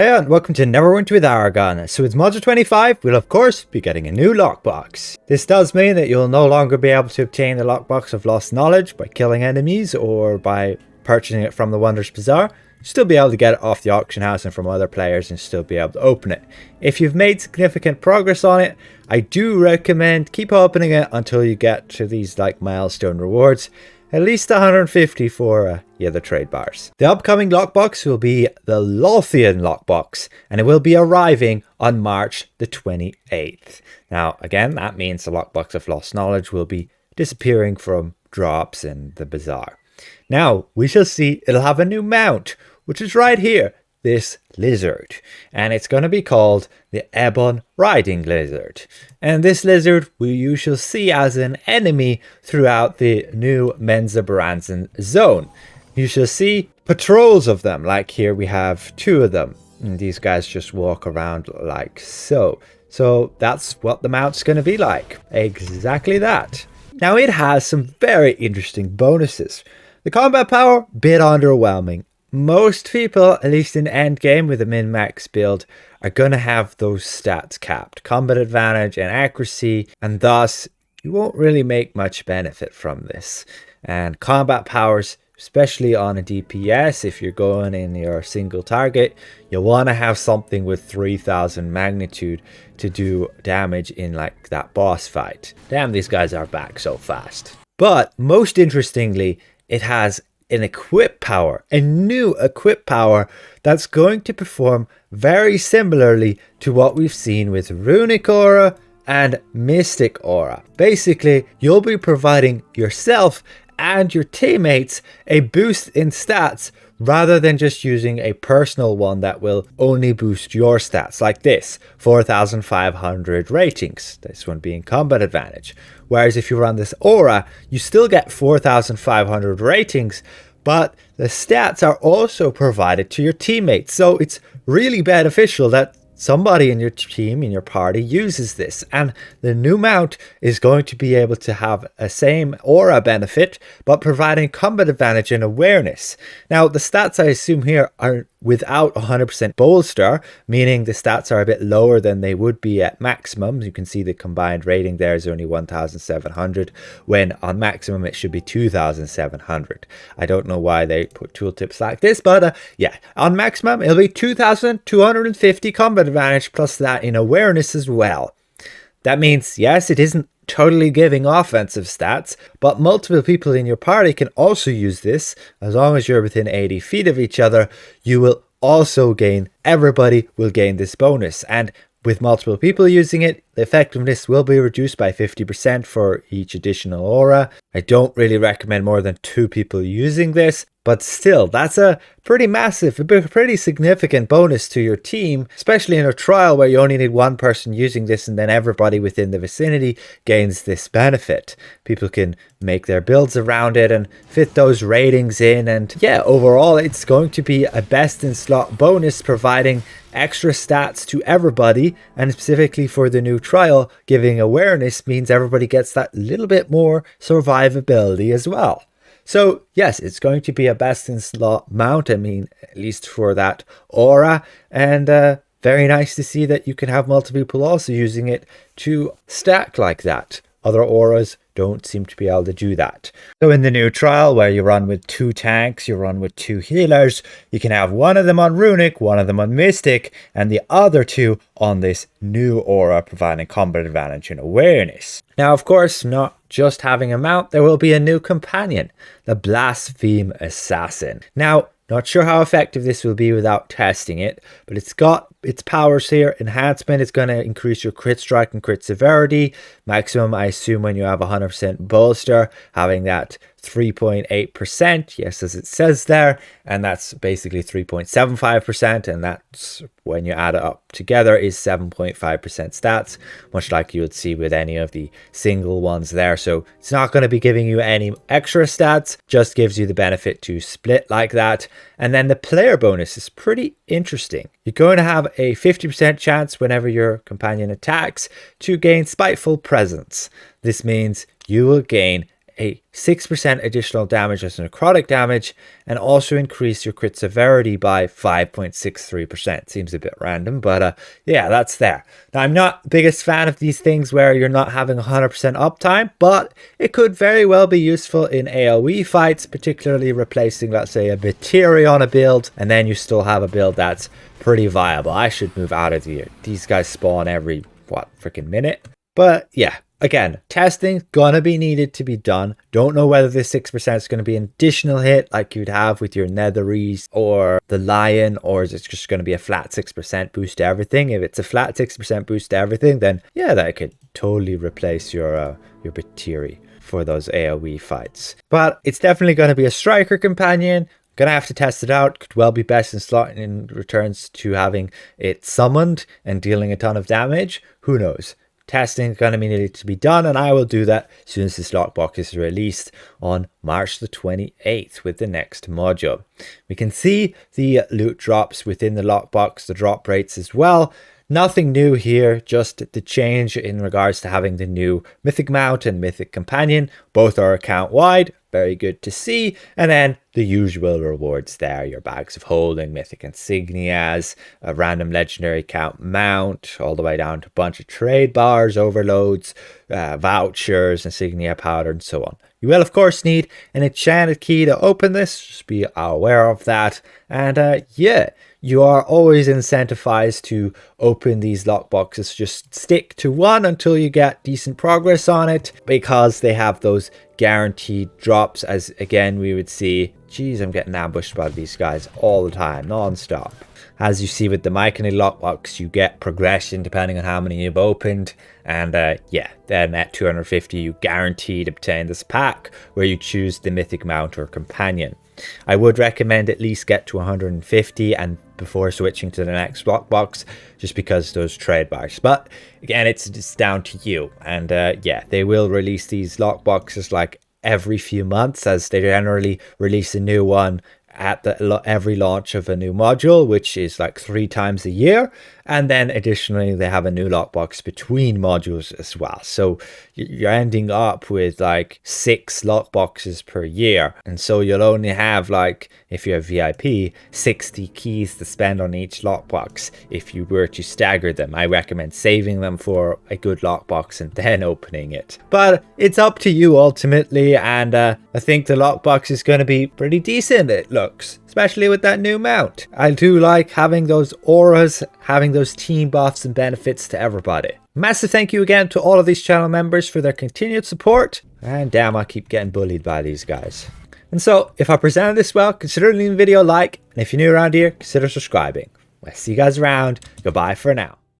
Hey and welcome to Neverwinter with Aragon. So with Module 25, we'll of course be getting a new lockbox. This does mean that you'll no longer be able to obtain the lockbox of lost knowledge by killing enemies or by purchasing it from the Wondrous Bazaar. You'll still be able to get it off the auction house and from other players and still be able to open it. If you've made significant progress on it, I do recommend keep opening it until you get to these milestone rewards. At least 150 for the trade bars. The upcoming lockbox will be the Lolthian Lockbox, and it will be arriving on March the 28th. Now, again, that means the lockbox of lost knowledge will be disappearing from drops in the bazaar. Now, we shall see it'll have a new mount, which is right here, this lizard, and it's going to be called the Airborne riding lizard. And this lizard you shall see as an enemy throughout the new Menza zone. You shall see patrols of them, like here we have two of them, and these guys just walk around like so. So that's what the mount's going to be like, exactly that. Now it has some very interesting bonuses. The combat power, bit underwhelming. Most people, at least in endgame with a min-max build, are going to have those stats capped. Combat advantage and accuracy, and thus you won't really make much benefit from this. And combat powers, especially on a DPS, if you're going in your single target, you'll want to have something with 3000 magnitude to do damage in that boss fight. Damn, these guys are back so fast. But most interestingly, it has an equip power, a new equip power that's going to perform very similarly to what we've seen with Runic Aura and Mystic Aura. Basically, you'll be providing yourself and your teammates a boost in stats rather than just using a personal one that will only boost your stats, like this, 4,500 ratings, this one being combat advantage. Whereas if you run this aura, you still get 4,500 ratings, but the stats are also provided to your teammates. So it's really beneficial that somebody in your team, in your party, uses this. And the new mount is going to be able to have a same aura benefit, but providing combat advantage and awareness. Now, the stats I assume here are without 100% bolster, meaning the stats are a bit lower than they would be at maximum. You can see the combined rating there is only 1,700, when on maximum it should be 2,700. I don't know why they put tooltips like this, but yeah, on maximum it'll be 2,250 combat advantage plus that in awareness as well. That means, yes, it isn't totally giving offensive stats, but multiple people in your party can also use this. As long as you're within 80 feet of each other, you will also gain, everybody will gain this bonus. And with multiple people using it, the effectiveness will be reduced by 50% for each additional aura. I don't really recommend more than 2 people using this, but still, that's a pretty massive, a pretty significant bonus to your team, especially in a trial where you only need one person using this and then everybody within the vicinity gains this benefit. People can make their builds around it and fit those ratings in, and yeah, overall it's going to be a best in slot bonus, providing extra stats to everybody, and specifically for the new trial, giving awareness means everybody gets that little bit more survivability as well. So yes, it's going to be a best in slot mount, I mean, at least for that aura, and very nice to see that you can have multiple people also using it to stack like that. Other auras don't seem to be able to do that. So in the new trial, where you run with 2 tanks, you run with 2 healers, you can have one of them on Runic, one of them on Mystic, and the other 2 on this new aura, providing combat advantage and awareness. Now, of course, not just having a mount, there will be a new companion, the Blaspheme Assassin. Now, not sure how effective this will be without testing it, but it's got its powers here. Enhancement is going to increase your crit strike and crit severity. Maximum, I assume, when you have 100% bolster, having that 3.8%, yes, as it says there, and that's basically 3.75%, and that's when you add it up together is 7.5% stats, much like you would see with any of the single ones there. So it's not going to be giving you any extra stats, just gives you the benefit to split like that. And then the player bonus is pretty interesting. You're going to have a 50% chance whenever your companion attacks to gain Spiteful Presence. This means you will gain a 6% additional damage as necrotic damage, and also increase your crit severity by 5.63%. Seems a bit random, but yeah, that's there. Now, I'm not the biggest fan of these things where you're not having 100% uptime, but it could very well be useful in AoE fights, particularly replacing, let's say, a Battery on a build, and then you still have a build that's pretty viable. I should move out of here. These guys spawn every, what, freaking minute? But yeah. Again, testing gonna be needed to be done. Don't know whether this 6% is gonna be an additional hit like you'd have with your Netherese or the Lion, or is it just gonna be a flat 6% boost to everything? If it's a flat 6% boost to everything, then yeah, that could totally replace your Battery for those AoE fights. But it's definitely gonna be a striker companion. Gonna have to test it out. Could well be best in slot in returns to having it summoned and dealing a ton of damage. Who knows? Testing is going to be needed to be done, and I will do that as soon as this lockbox is released on March the 28th with the next module. We can see the loot drops within the lockbox, the drop rates as well. Nothing new here, just the change in regards to having the new Mythic Mount and Mythic Companion. Both are account wide, very good to see. And then the usual rewards there, your bags of holding, Mythic Insignias, a random legendary count mount, all the way down to a bunch of trade bars, overloads, vouchers, insignia powder, and so on. You will, of course, need an enchanted key to open this. Just be aware of that. And yeah, you are always incentivized to open these lockboxes. Just stick to one until you get decent progress on it, because they have those guaranteed drops, as again we would see. Geez, I'm getting ambushed by these guys all the time, non-stop. As you see with the Myconid lockbox, you get progression depending on how many you've opened. And yeah, then at 250 you guaranteed obtain this pack where you choose the Mythic Mount or Companion. I would recommend at least get to 150 and before switching to the next lockbox, just because those trade bars. But again, it's down to you. And yeah, they will release these lockboxes like every few months, as they generally release a new one at every launch of a new module, which is like 3 times a year. And then additionally, they have a new lockbox between modules as well. So you're ending up with like 6 lockboxes per year. And so you'll only have, like, if you're a VIP, 60 keys to spend on each lockbox if you were to stagger them. I recommend saving them for a good lockbox and then opening it. But it's up to you ultimately. And I think the lockbox is going to be pretty decent, it looks. Especially with that new mount. I do like having those auras, having those team buffs and benefits to everybody. Massive thank you again to all of these channel members for their continued support. And damn, I keep getting bullied by these guys. And so, if I presented this well, consider leaving the video a like. And if you're new around here, consider subscribing. I'll see you guys around. Goodbye for now.